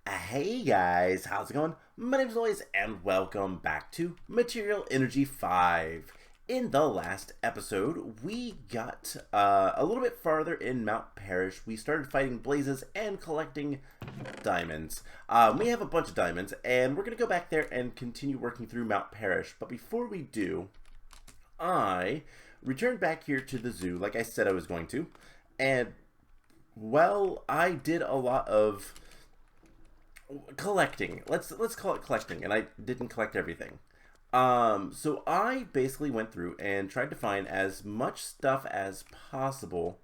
Hey guys, how's it going? My name is Lois and welcome back to Material Energy 5. In the last episode, we got a little bit farther in Mount Parish. We started fighting blazes and collecting diamonds. We have a bunch of diamonds and we're going to go back there and continue working through Mount Parish. But before we do, I returned back here to the zoo like I said I was going to. And, well, I did a lot of collecting. Let's call it collecting, and I didn't collect everything. So I basically went through and tried to find as much stuff as possible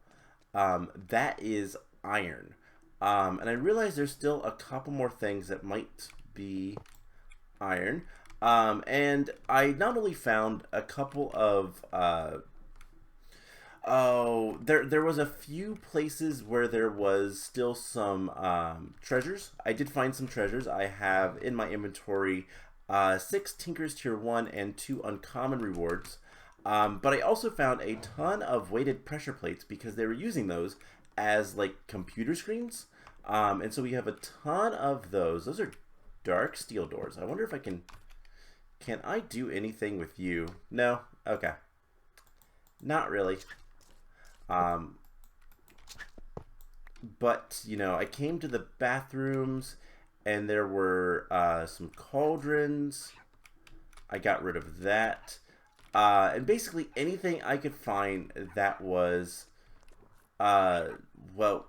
that is iron. And I realized there's still a couple more things that might be iron. And I not only found a couple of there was a few places where there was still some treasures. I did find some treasures. I have in my inventory 6 Tinker's Tier 1 and 2 Uncommon rewards. But I also found a ton of weighted pressure plates because they were using those as like computer screens. And so we have a ton of those. Those are dark steel doors. I wonder if I can I do anything with you? No? Okay. Not really. But, you know, I came to the bathrooms and there were some cauldrons. I got rid of that. And basically anything I could find that was, well,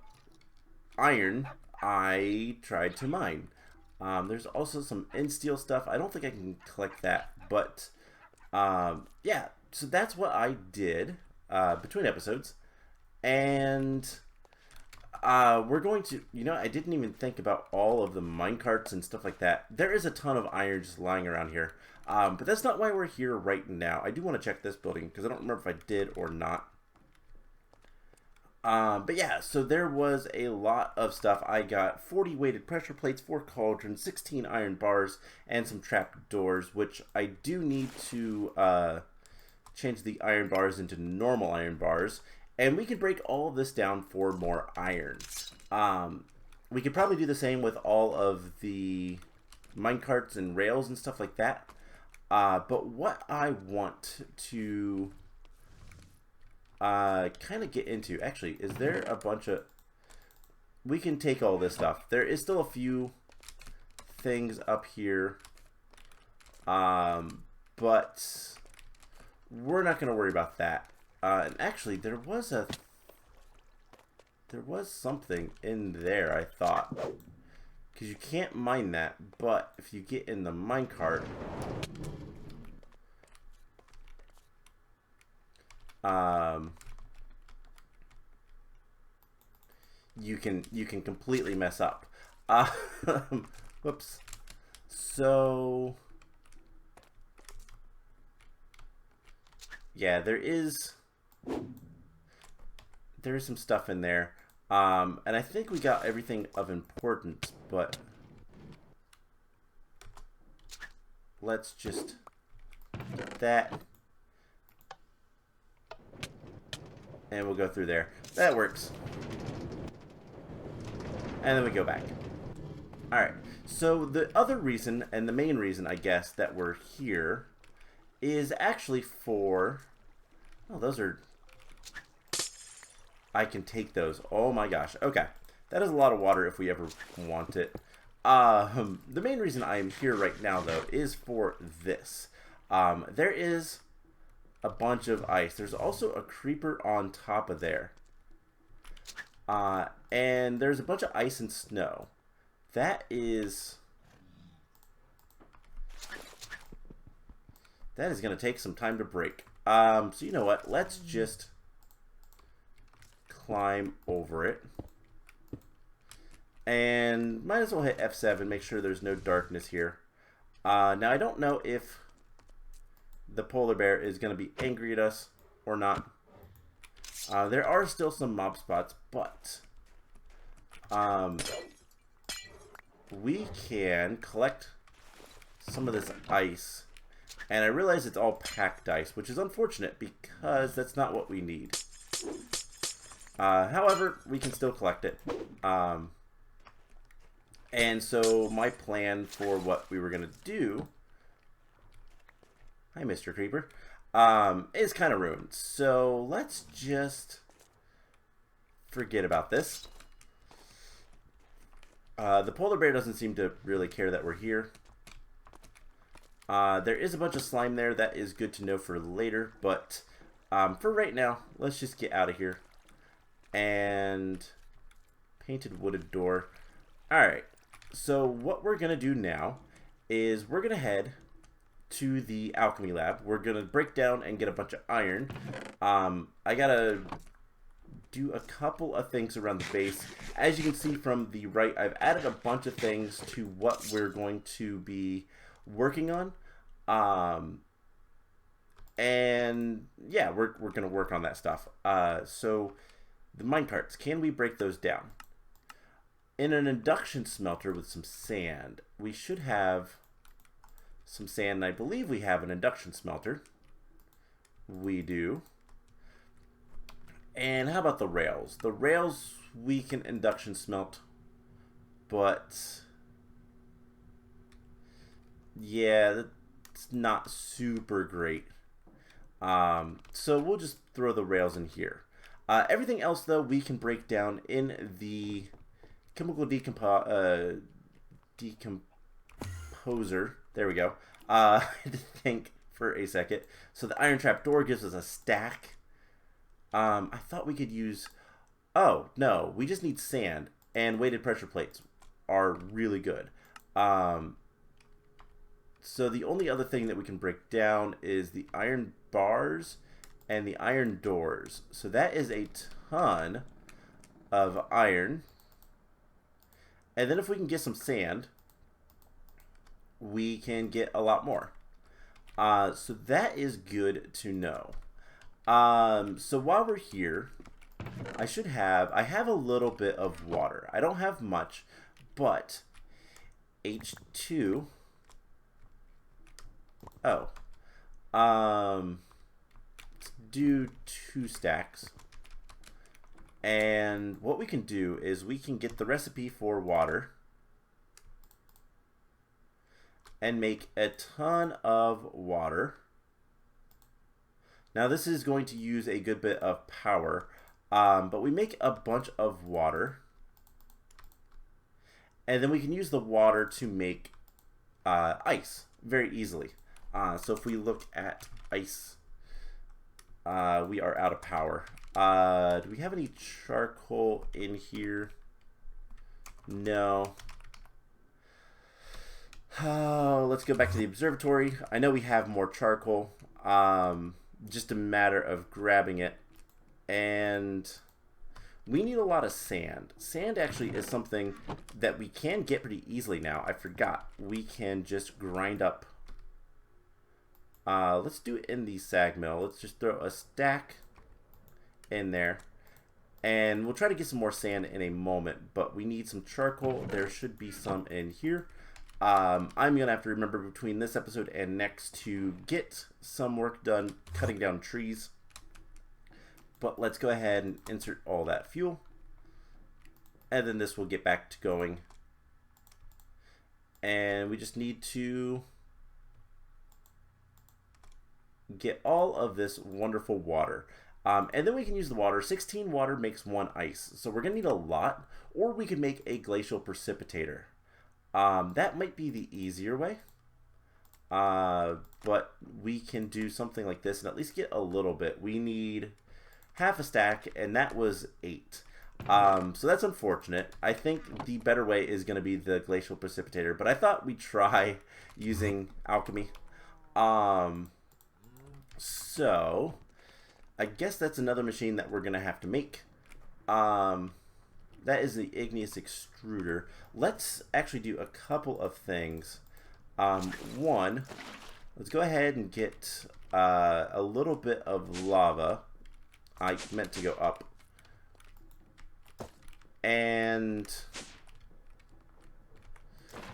iron, I tried to mine. There's also some in-steel stuff. I don't think I can collect that, but, yeah, so that's what I did between episodes. And we're going to, you know, I didn't even think about all of the minecarts and stuff like that. There is a ton of iron just lying around here. But that's not why we're here right now. I do want to check this building because I don't remember if I did or not. But yeah, so there was a lot of stuff. I got 40 weighted pressure plates, 4 cauldrons, 16 iron bars, and some trap doors, which I do need to change the iron bars into normal iron bars. And we could break all of this down for more iron. We could probably do the same with all of the minecarts and rails and stuff like that. But what I want to kind of get into, actually, is there a bunch of... We can take all this stuff. There is still a few things up here. But we're not going to worry about that. And actually, there was something in there, I thought. Because you can't mine that, but if you get in the minecart, you can completely mess up. Whoops. So yeah, there is some stuff in there, and I think we got everything of importance, but let's just get that, and we'll go through there. That works. And then we go back. Alright, so the other reason, and the main reason, I guess, that we're here is actually for... Oh, those are... I can take those. Oh my gosh. Okay. That is a lot of water if we ever want it. The main reason I am here right now, though, is for this. There is a bunch of ice. There's also a creeper on top of there. And there's a bunch of ice and snow. That is going to take some time to break. So you know what? Let's just climb over it. And might as well hit F7, make sure there's no darkness here. Now I don't know if the polar bear is going to be angry at us or not. There are still some mob spots, but we can collect some of this ice. And I realize it's all packed ice, which is unfortunate because that's not what we need. However, we can still collect it. And so my plan for what we were going to do, hi Mr. Creeper, is kind of ruined. So let's just forget about this. The polar bear doesn't seem to really care that we're here. There is a bunch of slime there. That is good to know for later. But for right now, let's just get out of here. And painted wooded door. Alright. So what we're going to do now is we're going to head to the alchemy lab. We're going to break down and get a bunch of iron. I got to do a couple of things around the base. As you can see from the right, I've added a bunch of things to what we're going to be working on. And yeah, we're going to work on that stuff. So the minecarts, can we break those down? In an induction smelter with some sand, we should have some sand, and I believe we have an induction smelter. We do. And how about the rails? The rails we can induction smelt, but yeah, that's not super great. So we'll just throw the rails in here. Everything else, though, we can break down in the chemical decomposer. There we go. I had to think for a second. So the iron trap door gives us a stack. I thought we could use... Oh, no. We just need sand. And weighted pressure plates are really good. So the only other thing that we can break down is the iron bars and the iron doors. So that is a ton of iron. And then if we can get some sand, we can get a lot more. So that is good to know. So while we're here, I have a little bit of water. I don't have much, but H2. Oh. Let's do 2 stacks. And what we can do is we can get the recipe for water and make a ton of water. Now this is going to use a good bit of power, but we make a bunch of water, and then we can use the water to make ice very easily. So if we look at ice, we are out of power. Do we have any charcoal in here? No. Let's go back to the observatory. I know we have more charcoal. Just a matter of grabbing it. And we need a lot of sand. Sand actually is something that we can get pretty easily now. I forgot. We can just grind up. Let's do it in the sag mill. Let's just throw a stack in there. And we'll try to get some more sand in a moment. But we need some charcoal. There should be some in here. I'm going to have to remember between this episode and next to get some work done cutting down trees. But let's go ahead and insert all that fuel. And then this will get back to going. And we just need to get all of this wonderful water. And then we can use the water. 16 water makes 1 ice. So we're going to need a lot. Or we could make a glacial precipitator. That might be the easier way, but we can do something like this and at least get a little bit. We need half a stack, and that was 8. So that's unfortunate. I think the better way is going to be the glacial precipitator, but I thought we'd try using alchemy. So I guess that's another machine that we're going to have to make. That is the igneous extruder. Let's actually do a couple of things. One, let's go ahead and get a little bit of lava. I meant to go up. And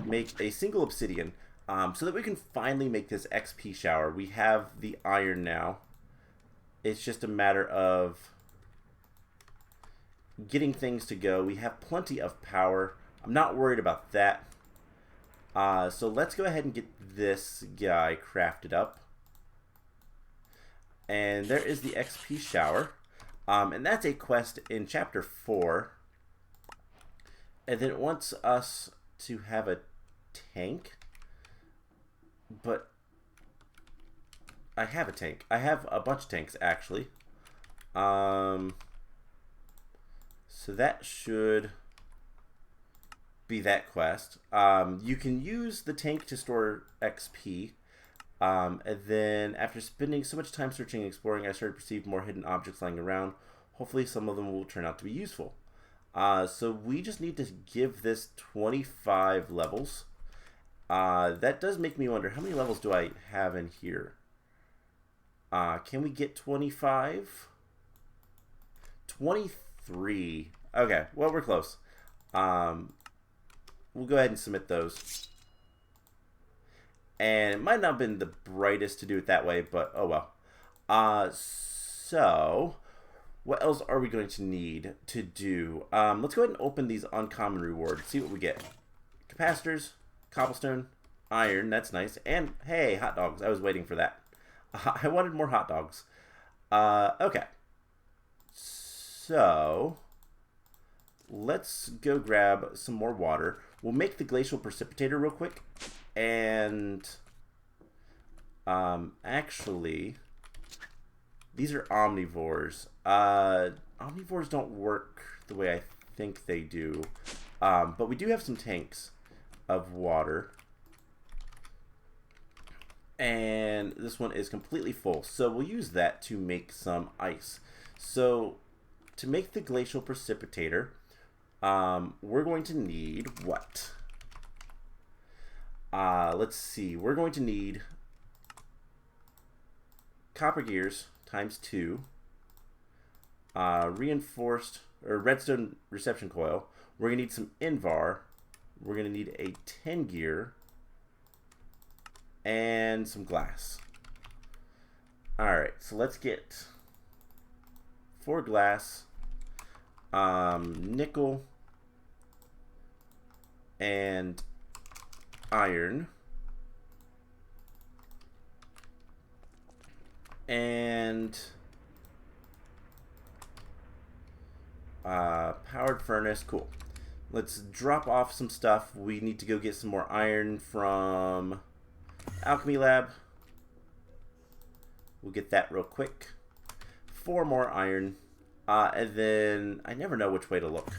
make a single obsidian so that we can finally make this XP shower. We have the iron now. It's just a matter of getting things to go. We have plenty of power. I'm not worried about that. So let's go ahead and get this guy crafted up. And there is the XP shower. And that's a quest in Chapter 4. And then it wants us to have a tank. But I have a tank. I have a bunch of tanks, actually. So that should be that quest. You can use the tank to store XP. And then after spending so much time searching and exploring, I started to perceive more hidden objects lying around. Hopefully some of them will turn out to be useful. So we just need to give this 25 levels. That does make me wonder, how many levels do I have in here? Can we get 25? 23. Okay, well, we're close. We'll go ahead and submit those. And it might not have been the brightest to do it that way, but oh well. So, what else are we going to need to do? Let's go ahead and open these uncommon rewards. See what we get. Capacitors, cobblestone, iron, that's nice. And, hey, hot dogs. I was waiting for that. I wanted more hot dogs. Okay. So, let's go grab some more water. We'll make the glacial precipitator real quick. And actually, these are omnivores. Omnivores don't work the way I think they do. But we do have some tanks of water. And this one is completely full. So we'll use that to make some ice. So to make the glacial precipitator, we're going to need what? Let's see. We're going to need copper gears times 2, reinforced or redstone reception coil. We're going to need some invar. We're going to need a 10 gear and some glass. Alright, so let's get 4 glass, nickel, and iron, and powered furnace. Cool. Let's drop off some stuff. We need to go get some more iron from Alchemy Lab. We'll get that real quick. 4 more iron, and then I never know which way to look.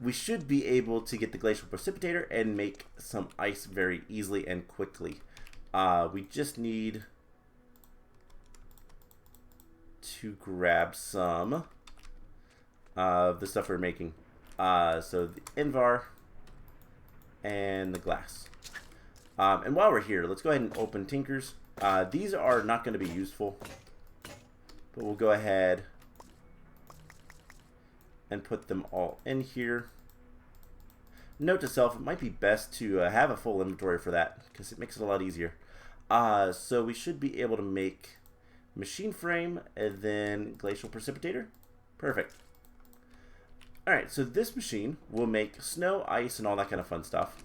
We should be able to get the glacial precipitator and make some ice very easily and quickly. We just need to grab some of the stuff we're making. So the invar and the glass. And while we're here, let's go ahead and open Tinkers. These are not going to be useful, but we'll go ahead and put them all in here. Note to self, it might be best to have a full inventory for that, because it makes it a lot easier. So we should be able to make machine frame and then glacial precipitator. Perfect. Alright, so this machine will make snow, ice, and all that kind of fun stuff.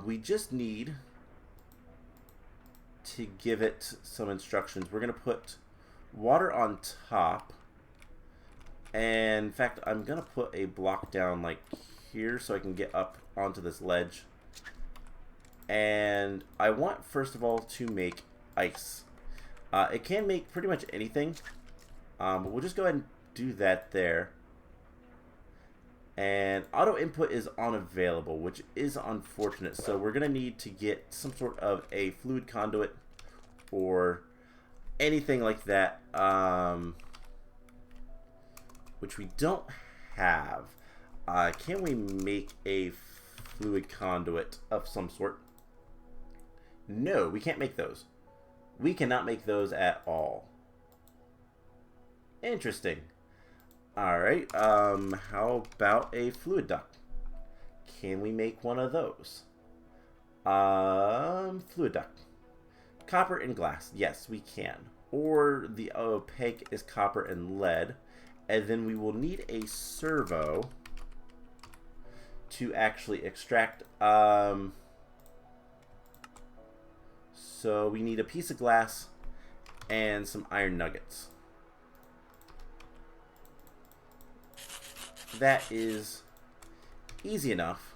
We just need to give it some instructions. We're going to put water on top. And in fact, I'm going to put a block down like here so I can get up onto this ledge. And I want, first of all, to make ice. It can make pretty much anything. But we'll just go ahead and do that there. And auto input is unavailable, which is unfortunate. So we're going to need to get some sort of a fluid conduit or anything like that. Which we don't have. Can we make a fluid conduit of some sort? No, we can't make those. We cannot make those at all. Interesting. Alright, how about a fluid duct? Can we make one of those? Fluid duct. Copper and glass. Yes, we can. Or the opaque is copper and lead. And then we will need a servo to actually extract. So we need a piece of glass and some iron nuggets. That is easy enough.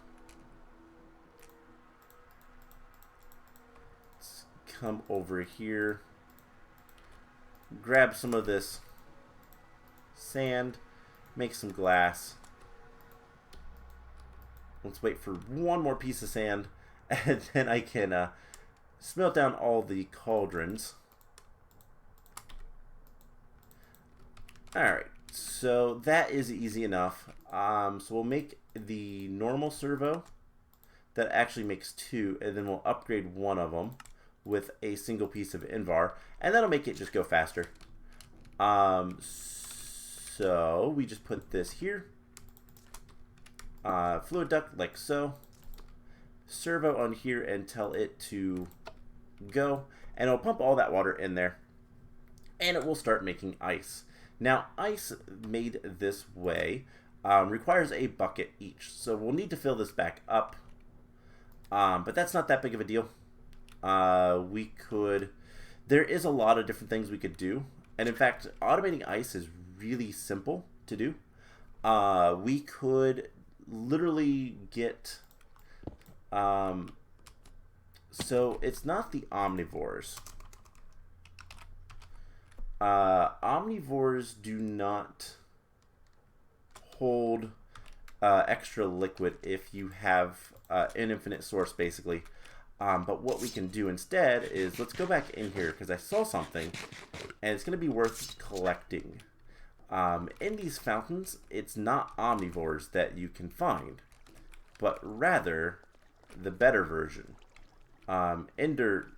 Let's come over here, grab some of this sand, make some glass. Let's wait for one more piece of sand, and then I can smelt down all the cauldrons. Alright, so that is easy enough. So we'll make the normal servo that actually makes 2, and then we'll upgrade one of them with a single piece of Invar, and that'll make it just go faster. So we just put this here. Fluid duct like so. Servo on here and tell it to go, and it'll pump all that water in there, and it will start making ice. Now, ice made this way requires a bucket each, so we'll need to fill this back up, but that's not that big of a deal. There is a lot of different things we could do, and in fact, automating ice is really simple to do. We could literally get, so it's not the omnivores. Omnivores do not hold extra liquid if you have an infinite source, basically. But what we can do instead is, let's go back in here, because I saw something, and it's going to be worth collecting. In these fountains, it's not omnivores that you can find, but rather the better version, Endivores.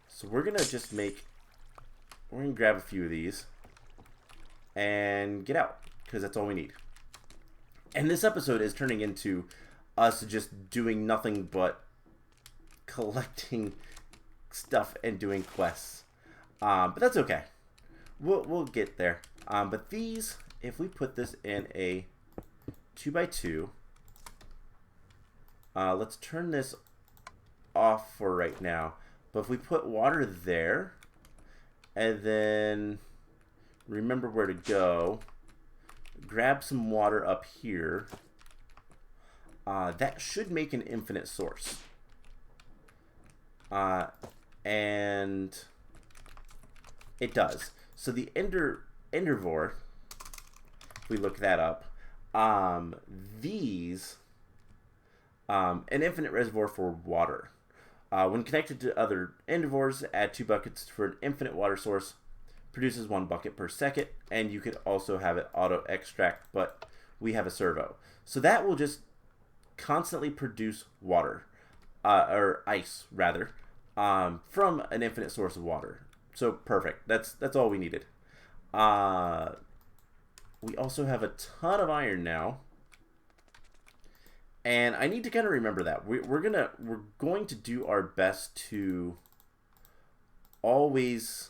So we're going to grab a few of these and get out, because that's all we need. And this episode is turning into us just doing nothing but collecting stuff and doing quests. But that's okay. We'll get there. But these, if we put this in a 2x2, let's turn this off for right now. But if we put water there, and then remember where to go, grab some water up here, that should make an infinite source. And it does. So the Endervore, if we look that up, these, an infinite reservoir for water. When connected to other Endervores, add 2 buckets for an infinite water source. Produces 1 bucket per second, and you could also have it auto extract, but we have a servo. So that will just constantly produce water, or ice rather, from an infinite source of water. So perfect. That's all we needed. We also have a ton of iron now. And I need to kind of remember that. We're going to do our best to always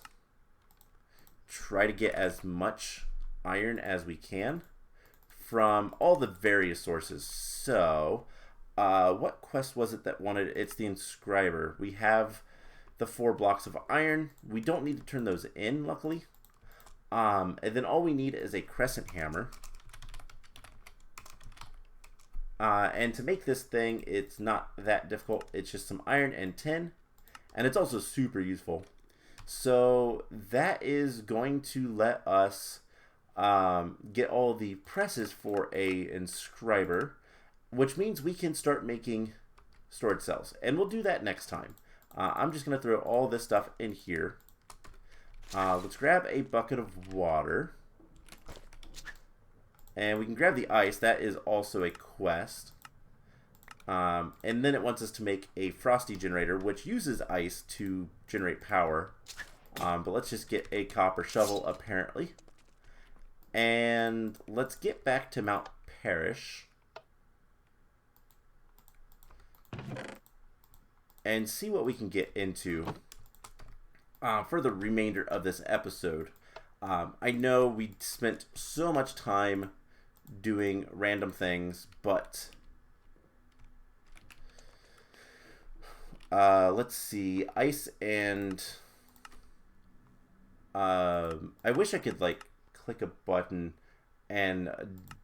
try to get as much iron as we can from all the various sources. So, what quest was it that wanted? It's the inscriber. We have the 4 blocks of iron. We don't need to turn those in, luckily. And then all we need is a crescent hammer. And to make this thing, it's not that difficult. It's just some iron and tin, and it's also super useful. So that is going to let us get all the presses for a inscriber, which means we can start making storage cells, and we'll do that next time. I'm just going to throw all this stuff in here. Let's grab a bucket of water. And we can grab the ice. That is also a quest. And then it wants us to make a frosty generator, which uses ice to generate power. But let's just get a copper shovel, apparently. And let's get back to Mount Parrish and see what we can get into for the remainder of this episode. I know we spent so much time doing random things, but let's see, ice and I wish I could like click a button and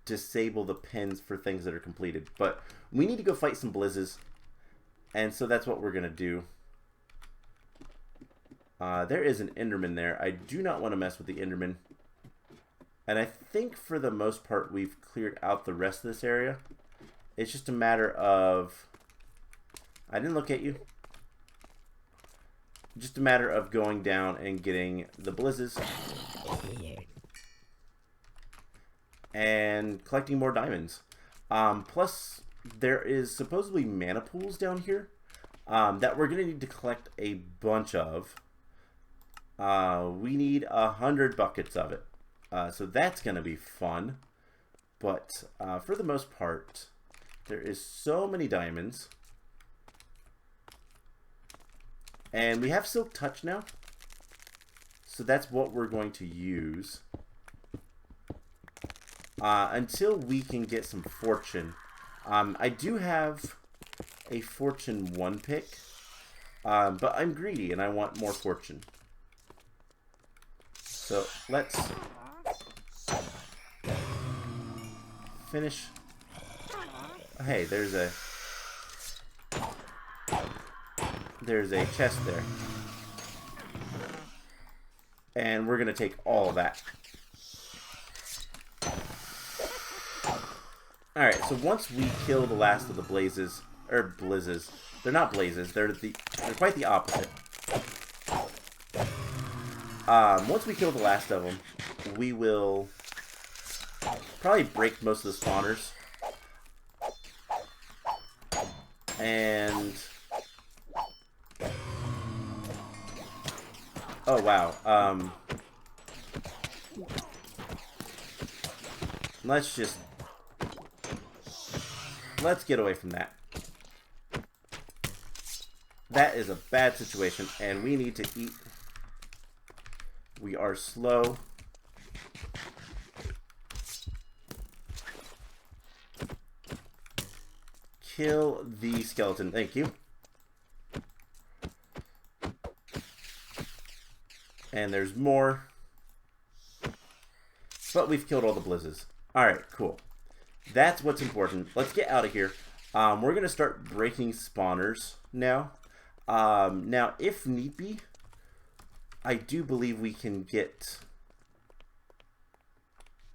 disable the pins for things that are completed, but we need to go fight some Blizzes, and so that's what we're gonna do. There is an Enderman there. I do not want to mess with the Enderman. And I think for the most part we've cleared out the rest of this area. It's just a matter of... I didn't look at you. Just a matter of going down and getting the Blizzes. And collecting more diamonds. Plus, there is supposedly mana pools down here that we're going to need to collect a bunch of. We need 100 buckets of it. So that's going to be fun. But for the most part, there is so many diamonds. And we have Silk Touch now. So that's what we're going to use. Until we can get some fortune. I do have a fortune 1 pick. But I'm greedy and I want more fortune. So let's finish. Hey, there's a chest there. And we're going to take all of that. Alright, so once we kill the last of the Blazes, or Blizzes, they're not Blazes, they're quite the opposite. Once we kill the last of them, we will probably break most of the spawners. And... oh, wow. Let's get away from that. That is a bad situation, and we need to eat. We are slow. Kill the skeleton. Thank you. And there's more. But we've killed all the Blizzes. Alright, cool. That's what's important. Let's get out of here. We're going to start breaking spawners now. Now, if need be, I do believe we can get...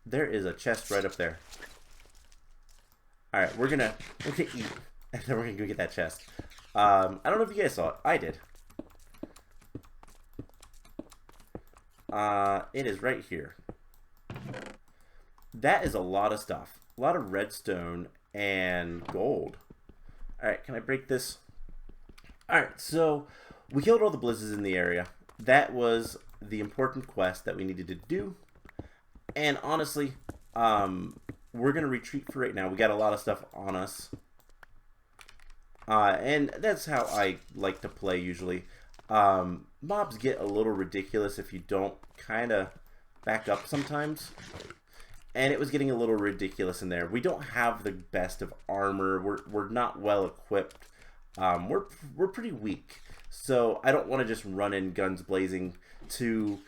there is a chest right up there. Alright, we're gonna eat, and then we're gonna go get that chest. I don't know if you guys saw it. I did. It is right here. That is a lot of stuff. A lot of redstone and gold. Alright, can I break this? Alright, so we killed all the Blizzes in the area. That was the important quest that we needed to do. And honestly, we're going to retreat for right now. We got a lot of stuff on us. And that's how I like to play usually. Mobs get a little ridiculous if you don't kind of back up sometimes. And it was getting a little ridiculous in there. We don't have the best of armor. We're not well equipped. We're pretty weak. So I don't want to just run in guns blazing to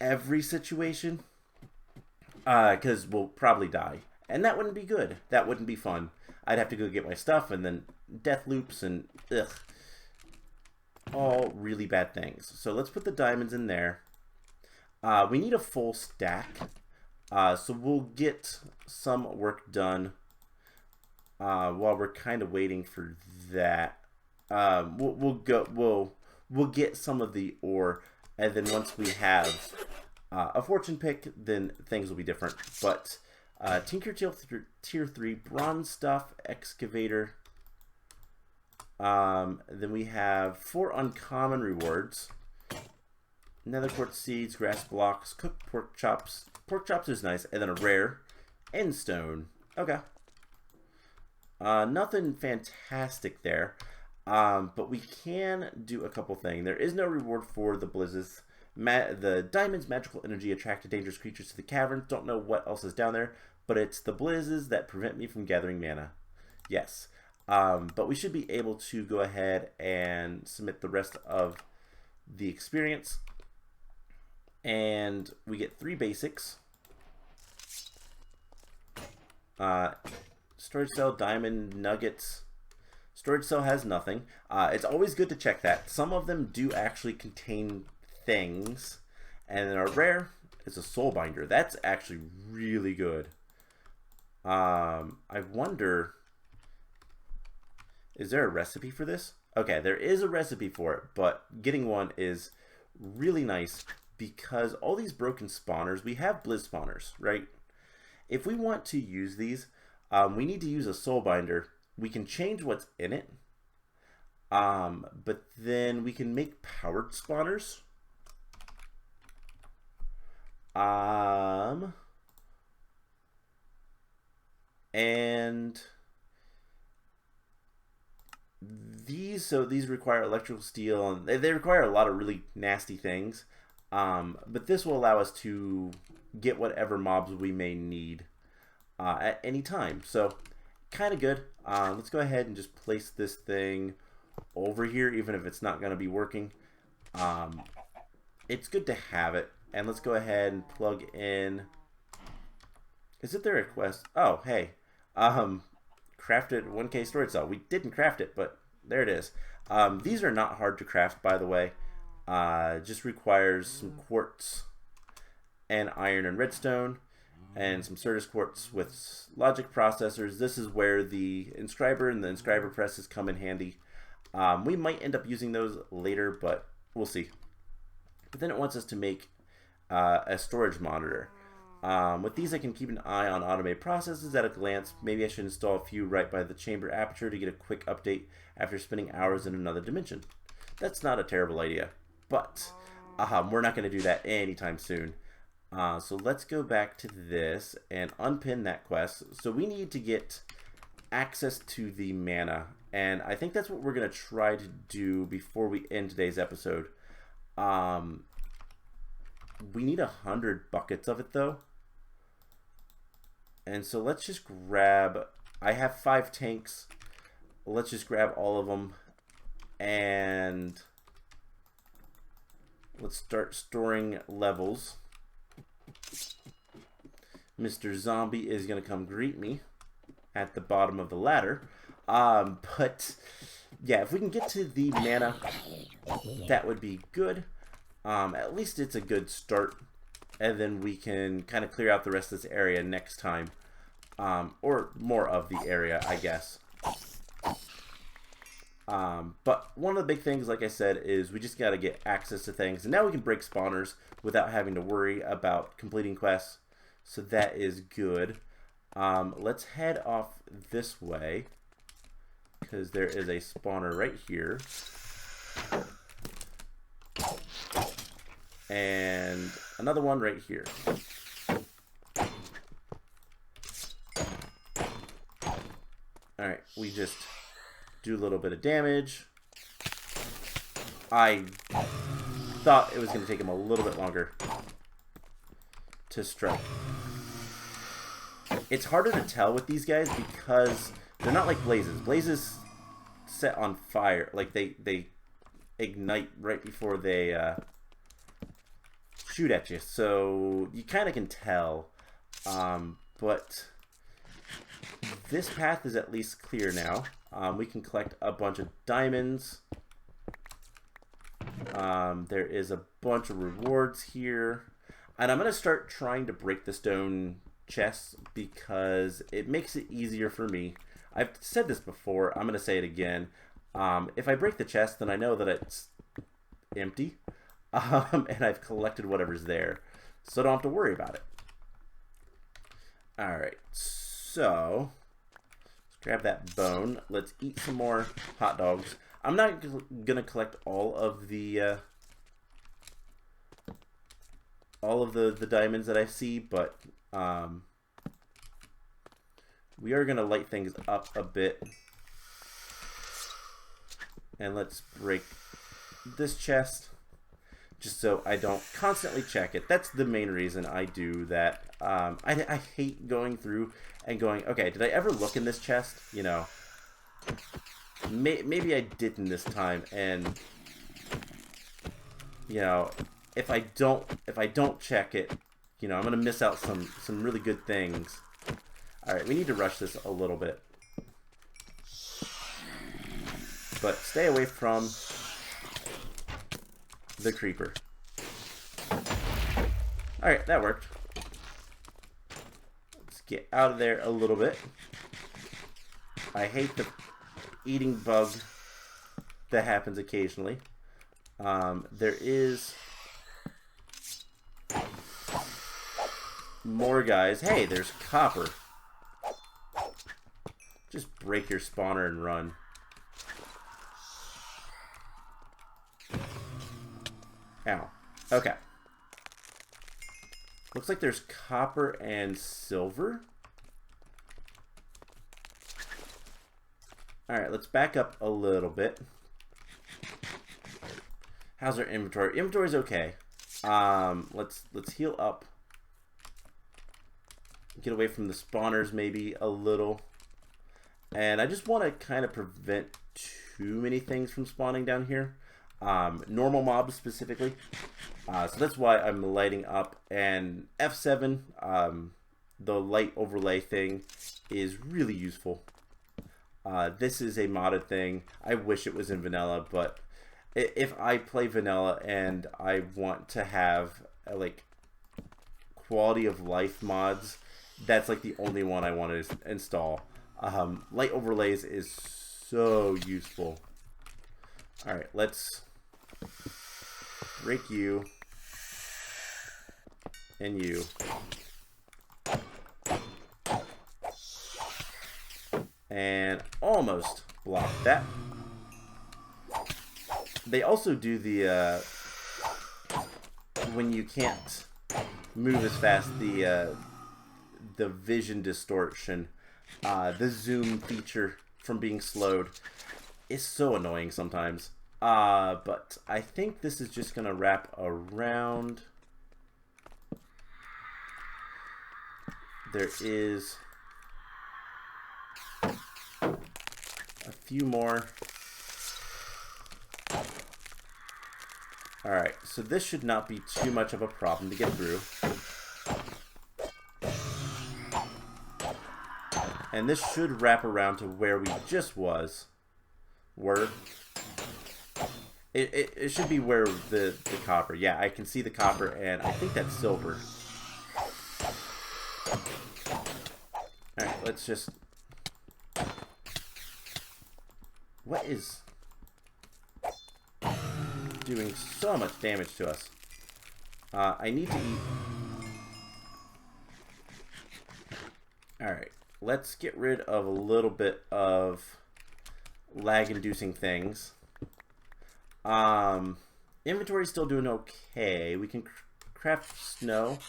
every situation. Because we'll probably die. And that wouldn't be good. That wouldn't be fun. I'd have to go get my stuff and then death loops and ugh. All really bad things. So let's put the diamonds in there. We need a full stack. So we'll get some work done while we're kind of waiting for that. We'll get some of the ore, and then once we have a fortune pick, then things will be different. But Tinker tier 3, bronze stuff, excavator. Then we have 4 uncommon rewards. Nether quartz seeds, grass blocks, cooked pork chops. Pork chops is nice, and then a rare end stone. Okay. Nothing fantastic there. But we can do a couple things. There is no reward for the Blizzes. The diamond's magical energy attracted dangerous creatures to the caverns. Don't know what else is down there, but it's the blizzes that prevent me from gathering mana. Yes. But we should be able to go ahead and submit the rest of the experience. And we get 3 basics. Storage cell, diamond, nuggets. Storage cell has nothing. It's always good to check that. Some of them do actually contain things. And then our rare is a soul binder. That's actually really good. I wonder, is there a recipe for this? Okay, there is a recipe for it, but getting one is really nice because all these broken spawners, we have Blizz spawners, right? If we want to use these, we need to use a soul binder. We can change what's in it, but then we can make powered spawners. And these require electrical steel, and they require a lot of really nasty things. But this will allow us to get whatever mobs we may need at any time. So kind of good. Let's go ahead and just place this thing over here, even if it's not going to be working. It's good to have it. And let's go ahead and plug in. Is it there a quest? Oh, hey. Crafted 1K storage cell. We didn't craft it, but there it is. These are not hard to craft, by the way. Just requires some quartz and iron and redstone and some Certus quartz with logic processors. This is where the inscriber and the inscriber presses come in handy. We might end up using those later, but we'll see. But then it wants us to make a storage monitor. With these, I can keep an eye on automated processes at a glance. Maybe I should install a few right by the chamber aperture to get a quick update after spending hours in another dimension. That's not a terrible idea, but we're not going to do that anytime soon. So let's go back to this and unpin that quest. So we need to get access to the mana, and I think that's what we're going to try to do before we end today's episode. We need 100 buckets of it though. And so let's just grab, I have 5 tanks. Let's just grab all of them and let's start storing levels. Mr. Zombie is going to come greet me at the bottom of the ladder. But yeah, if we can get to the mana, that would be good. At least it's a good start, and then we can kind of clear out the rest of this area next time, or more of the area, I guess. But one of the big things, like I said, is we just got to get access to things, and now we can break spawners without having to worry about completing quests, so that is good. Let's head off this way, because there is a spawner right here. And another one right here. Alright, we just do a little bit of damage. I thought it was going to take him a little bit longer to strike. It's harder to tell with these guys because they're not like blazes. Blazes set on fire. Like they ignite right before they shoot at you, so you kind of can tell, but this path is at least clear now. We can collect a bunch of diamonds. There is a bunch of rewards here, and I'm going to start trying to break the stone chests because it makes it easier for me. I've said this before, I'm going to say it again. If I break the chest, then I know that it's empty. And I've collected whatever's there, so I don't have to worry about it. Alright, so let's grab that bone. Let's eat some more hot dogs. I'm not going to collect all of the diamonds that I see, but we are going to light things up a bit. And let's break this chest. just so I don't constantly check it. That's the main reason I do that. I hate going through and going, okay, did I ever look in this chest? You know, maybe I didn't this time, and you know, if I don't check it, you know, I'm gonna miss out some really good things. All right, we need to rush this a little bit, but stay away from the creeper. All right, that worked. Let's get out of there a little bit. I hate the eating bug that happens occasionally. There is more guys. Hey, there's copper. Just break your spawner and run. Ow. Okay. Looks like there's copper and silver. Alright, let's back up a little bit. How's our inventory? Inventory's okay. Let's heal up. Get away from the spawners maybe a little. And I just want to kind of prevent too many things from spawning down here. Normal mobs specifically. So that's why I'm lighting up. And F7, the light overlay thing, is really useful. This is a modded thing. I wish it was in vanilla, but if I play vanilla and I want to have like quality of life mods, that's like the only one I want to install. Light overlays is so useful. Alright, let's break you and you. And almost blocked that. They also do the when you can't move as fast, the vision distortion, the zoom feature from being slowed is so annoying sometimes. But I think this is just gonna wrap around. There is a few more. Alright, so this should not be too much of a problem to get through. And this should wrap around to where we just were. It should be where the copper. Yeah, I can see the copper, and I think that's silver. Alright, let's just... What is doing so much damage to us? I need to eat. Alright, let's get rid of a little bit of lag-inducing things. Inventory's still doing okay. We can craft snow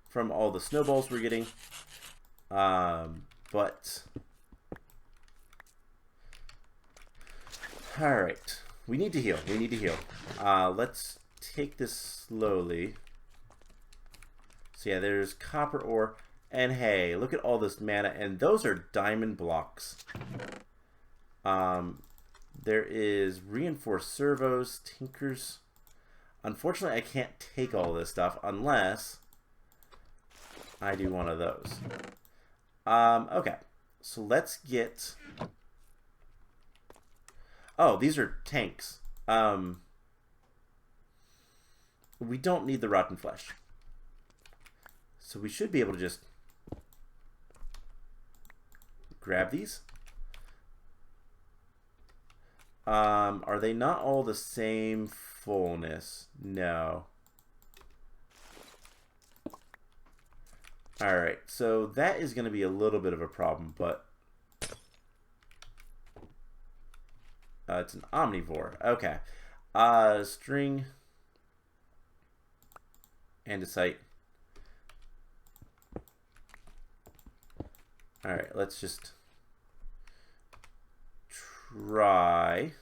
from all the snowballs we're getting. But... Alright. We need to heal. We need to heal. Let's take this slowly. So yeah, there's copper ore. And hey, look at all this mana. And those are diamond blocks. There is reinforced servos, tinkers. Unfortunately, I can't take all this stuff unless I do one of those. Okay. So let's get... Oh, these are tanks. We don't need the rotten flesh. So we should be able to just grab these. Are they not all the same fullness? No. Alright, so that is going to be a little bit of a problem, but it's an omnivore. Okay. String. Andesite. Alright, let's just try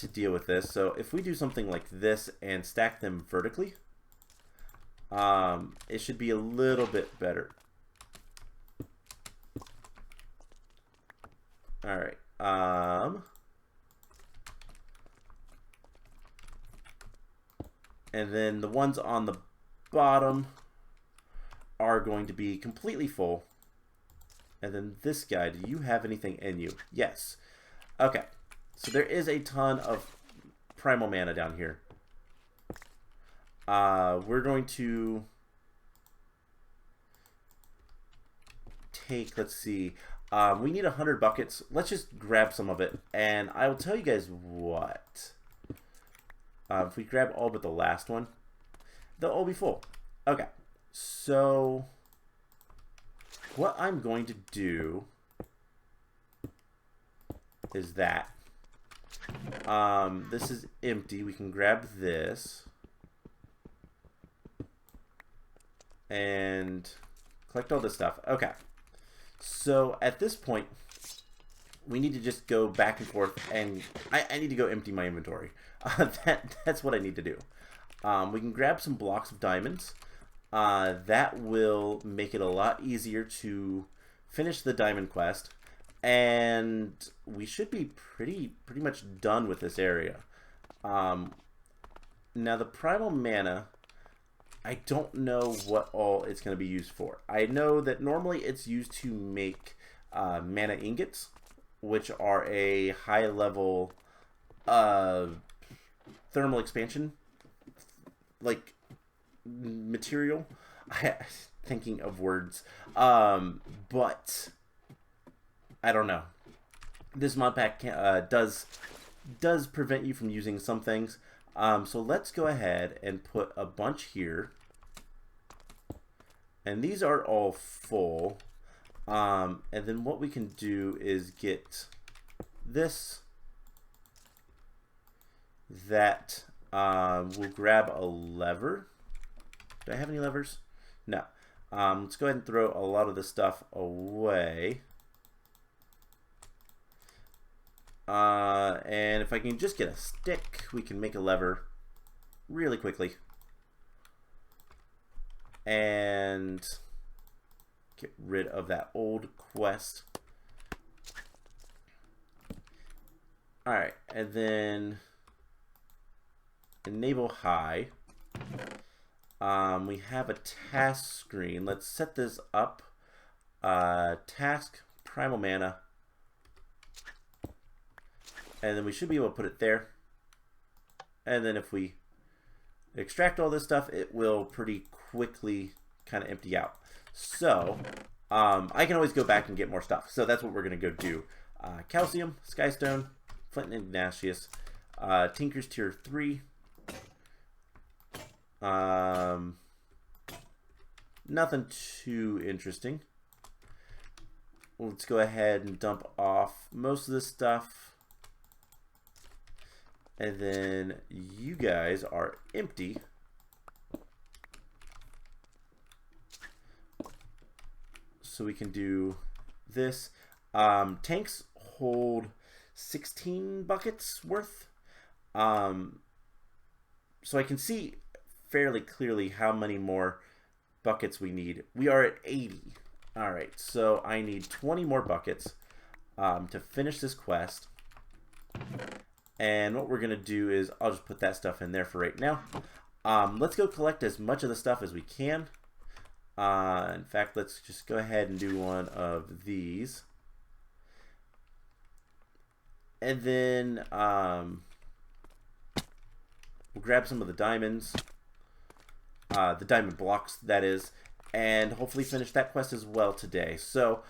to deal with this. So if we do something like this and stack them vertically, it should be a little bit better. All right. And then the ones on the bottom are going to be completely full. And then this guy, do you have anything in you? Yes. Okay. So there is a ton of primal mana down here. We're going to take, let's see, we need 100 buckets. Let's just grab some of it, and I will tell you guys what. If we grab all but the last one, they'll all be full. Okay, so what I'm going to do is that this is empty. We can grab this and collect all this stuff. Okay, so at this point we need to just go back and forth, and I need to go empty my inventory. That's what I need to do. We can grab some blocks of diamonds. That will make it a lot easier to finish the diamond quest, and we should be pretty much done with this area. Now the primal mana, I don't know what all it's going to be used for. I know that normally it's used to make mana ingots, which are a high level thermal expansion like material. Thinking of words, but I don't know. This mod pack does prevent you from using some things. So let's go ahead and put a bunch here, and these are all full. And then what we can do is get this. That we'll grab a lever. Do I have any levers? No. Let's go ahead and throw a lot of this stuff away. And if I can just get a stick, we can make a lever really quickly. And get rid of that old quest. Alright, and then enable high. We have a task screen. Let's set this up. Task, primal mana. And then we should be able to put it there. And then if we extract all this stuff, it will pretty quickly kind of empty out. So, I can always go back and get more stuff. So that's what we're going to go do. Calcium, Skystone, Flint and Ignatius, Tinker's Tier 3. Nothing too interesting. Let's go ahead and dump off most of this stuff. And then you guys are empty. So we can do this. Tanks hold 16 buckets worth. So I can see fairly clearly how many more buckets we need. We are at 80. Alright, so I need 20 more buckets to finish this quest. And what we're going to do is I'll just put that stuff in there for right now. Let's go collect as much of the stuff as we can. In fact, let's just go ahead and do one of these. And then we'll grab some of the diamonds. The diamond blocks, that is. And hopefully finish that quest as well today. So,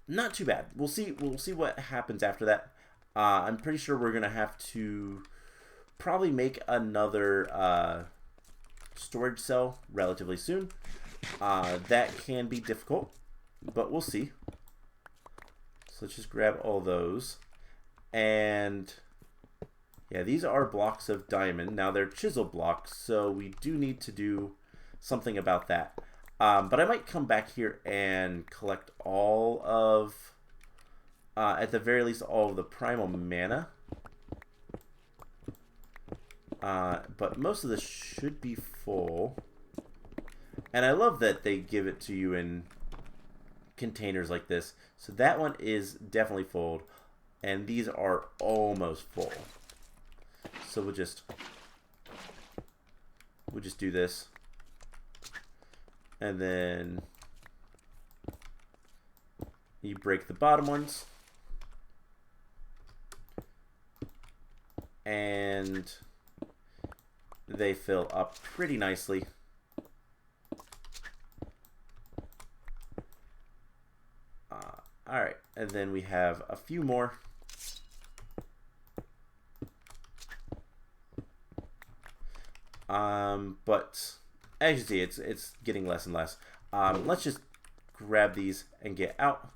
not too bad. We'll see what happens after that. I'm pretty sure we're gonna have to probably make another storage cell relatively soon. That can be difficult, but we'll see. So let's just grab all those. And yeah, these are blocks of diamond. Now they're chisel blocks, so we do need to do something about that. But I might come back here and collect all of at the very least, all of the primal mana. But most of this should be full. And I love that they give it to you in containers like this. So that one is definitely full. And these are almost full. So we'll just do this. And then you break the bottom ones. And they fill up pretty nicely. Alright, and then we have a few more. But as you see, it's getting less and less. Let's just grab these and get out.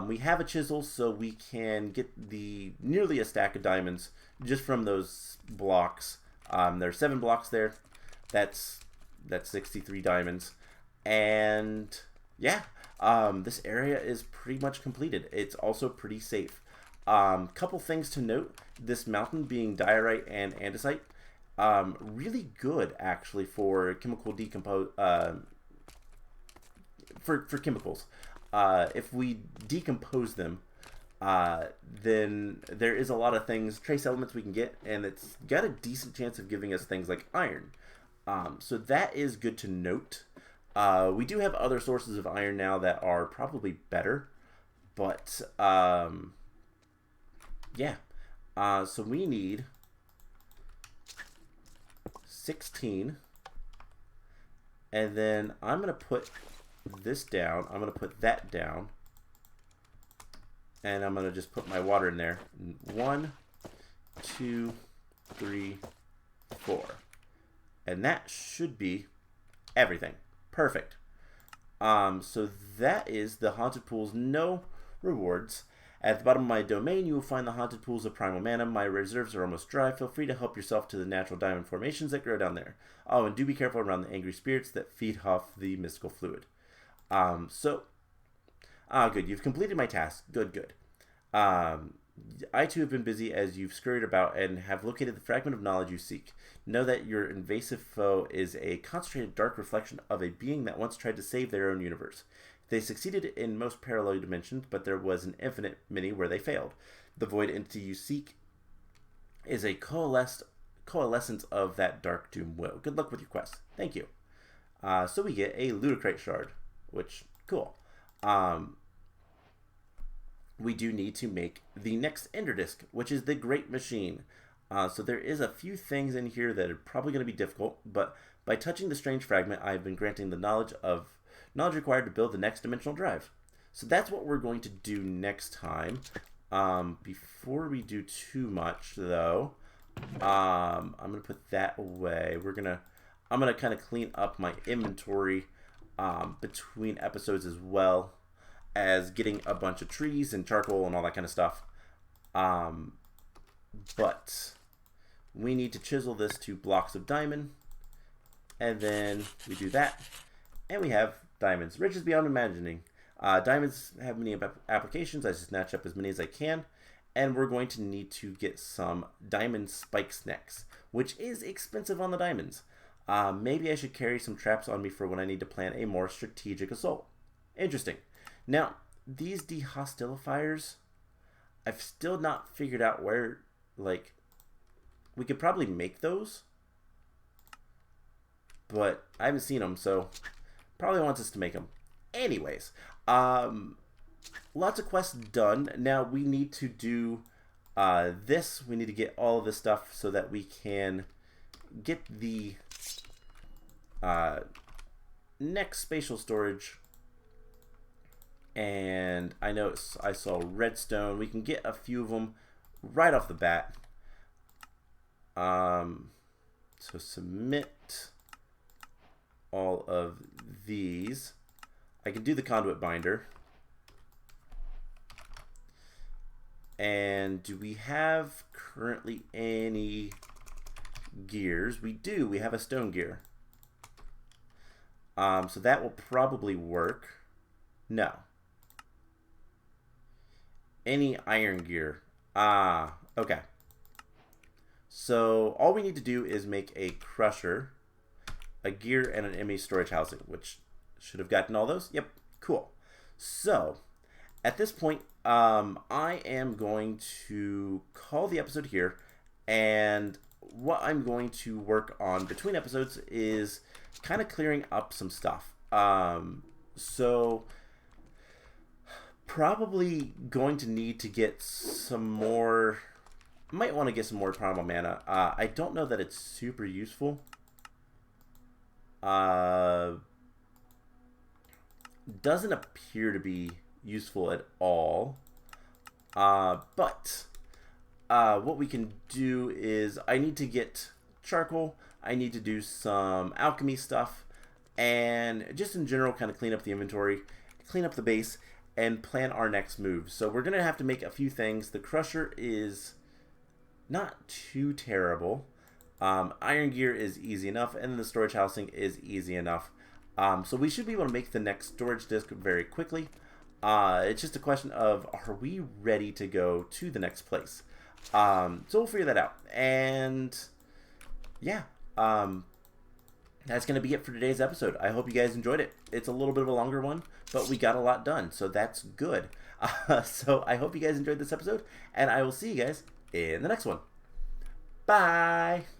We have a chisel, so we can get nearly a stack of diamonds just from those blocks. There are 7 blocks there. That's 63 diamonds. And yeah, this area is pretty much completed. It's also pretty safe. Couple things to note: this mountain being diorite and andesite, really good actually for chemical for chemicals. If we decompose them, then there is a lot of trace elements we can get, and it's got a decent chance of giving us things like iron. So that is good to note. We do have other sources of iron now that are probably better, but yeah. So we need 16, and then I'm gonna put this down. I'm gonna put that down, and I'm gonna just put my water in there. 1, 2, 3, 4, and that should be everything. Perfect. So that is the haunted pools. No rewards. At the bottom of my domain, you will find the haunted pools of primal mana. My reserves are almost dry. Feel free to help yourself to the natural diamond formations that grow down there. Oh, and do be careful around the angry spirits that feed off the mystical fluid. Good. You've completed my task. Good. I too have been busy as you've scurried about and have located the fragment of knowledge you seek. Know that your invasive foe is a concentrated dark reflection of a being that once tried to save their own universe. They succeeded in most parallel dimensions, but there was an infinite many where they failed. The void entity you seek is a coalescence of that dark doom will. Good luck with your quest. Thank you. So we get a Ludicrate shard, which, cool. We do need to make the next Energistic, which is the Great Machine. So there is a few things in here that are probably going to be difficult, but by touching the strange fragment, I've been granting the knowledge required to build the next dimensional drive. So that's what we're going to do next time. Before we do too much, though, I'm going to put that away. I'm going to kind of clean up my inventory between episodes, as well as getting a bunch of trees and charcoal and all that kind of stuff. But we need to chisel this to blocks of diamond, and then we do that, and we have diamonds. Riches beyond imagining. Diamonds have many applications. I just snatch up as many as I can, and we're going to need to get some diamond spikes next, which is expensive on the diamonds. Maybe I should carry some traps on me for when I need to plan a more strategic assault. Interesting. Now, these dehostilifiers, I've still not figured out where, like, we could probably make those, but I haven't seen them, so probably wants us to make them. Anyways, lots of quests done. Now we need to do this. We need to get all of this stuff so that we can get the next spatial storage. And I know I saw redstone. We can get a few of them right off the bat. So submit all of these. I can do the conduit binder. And do we have currently any gears? We do. We have a stone gear. So that will probably work. No. any iron gear. Okay. So all we need to do is make a crusher, a gear, and an enemy storage housing, which should have gotten all those. Yep, cool. So at this point, I am going to call the episode here, and what I'm going to work on between episodes is kind of clearing up some stuff. So probably going to need to get some more. Might want to get some more Primal Mana. I don't know that it's super useful. Doesn't appear to be useful at all. But what we can do is I need to get charcoal. I need to do some alchemy stuff, and just in general kind of clean up the inventory, clean up the base, and plan our next move. So we're going to have to make a few things. The crusher is not too terrible. Iron gear is easy enough, and the storage housing is easy enough. So we should be able to make the next storage disk very quickly. It's just a question of, are we ready to go to the next place? So we'll figure that out. And yeah, that's going to be it for today's episode. I hope you guys enjoyed it. It's a little bit of a longer one, but we got a lot done, so that's good. So I hope you guys enjoyed this episode, and I will see you guys in the next one. Bye!